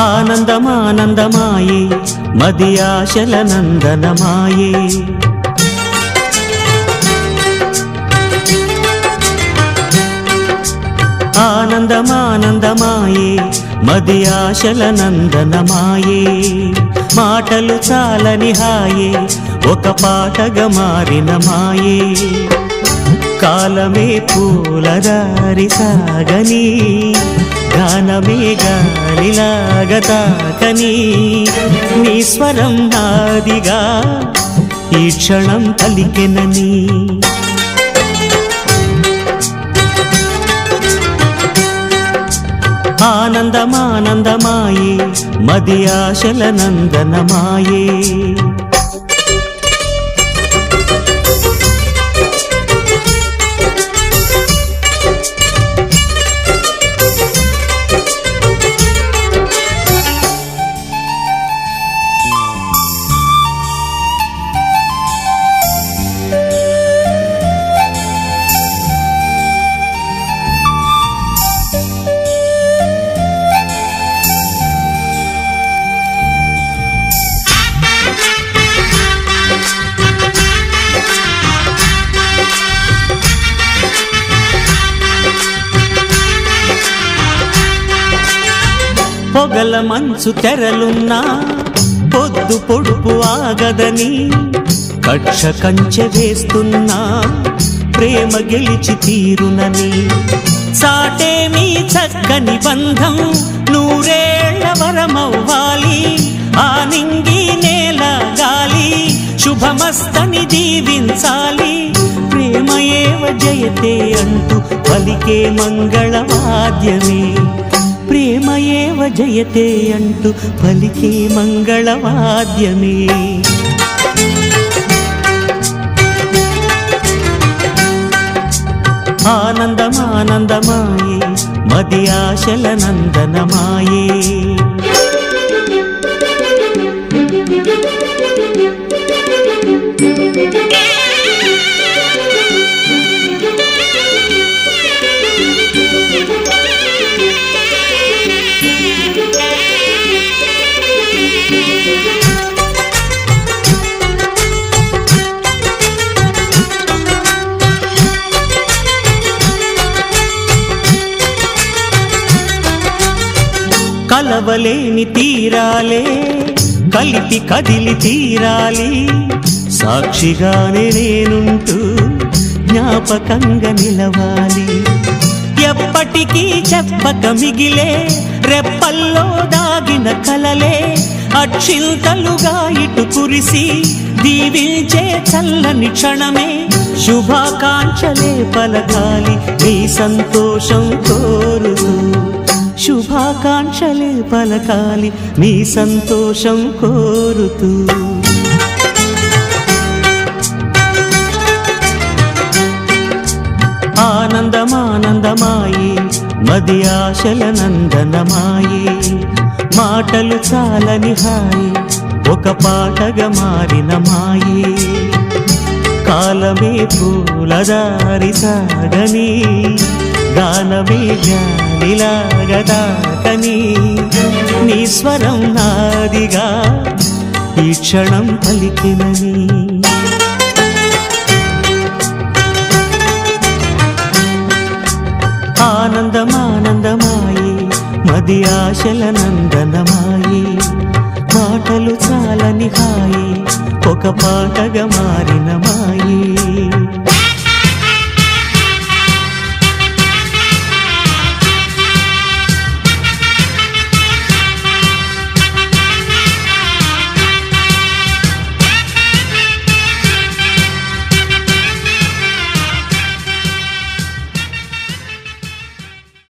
ఆనందమానందమాయే మది ఆశల నందనమాయే ఆనందమానందమాయే మది ఆశల నందనమాయే మాటలు చాలని హాయే ఒక పాటగా మారిన మాయే కాలమే పూలదారి సాగని గానమే గాలిలాగా తాకని నీ స్వరం నాదిగా ఈ క్షణం పలికెనని ఆనందమానందమాయే మది ఆశల నందనమాయే పొగల మంచు తెరలున్నా పొద్దు పొడుపు ఆగదని కక్ష కంచె వేస్తున్నా ప్రేమ గెలిచి తీరునని సాటేమీ చక్కని బంధం నూరేళ్ల వరమవ్వాలి ఆ నింగి నేల గాలి శుభమస్తని దీవించాలి ప్రేమ ఏవ జయతే అంటూ పలికే మంగళవాద్యమే ప్రేమ ఏవ జయతే అంటూ పలికే మంగళవాద్యమే ఆనందమానందమాయే మది ఆశల నందనమాయే కలవలేని తీరాలే కలిపి కదిలి తీరాలి సాక్షిగానే నేనుంటూ జ్ఞాపకంగా నిలవాలి ఎప్పటికీ చెప్పక మిగిలే రెప్పల్లో దాగిన కలలే అక్షింతలుగా ఇటు కురిసి దీవించే చల్లని క్షణమే శుభాకాంక్షలే పలకాలి నీ సంతోషం కోరుతూ శుభాకాంక్షలే పలకాలి నీ సంతోషం కోరుతూ ఆనందమానందమాయే మది ఆశల నందనమాయే మాటలు చాలని హాయే ఒక పాటగా మారిన మాయే కాలమే పూలదారి సాగని గానమే గాలిలాగా తాకని నీ స్వరం నాదిగా ఈ క్షణం పలికినని ఆనందమానందమాయే మది ఆశల నందనమాయే మాటలు చాలని హాయే ఒక పాటగా మారిన మాయే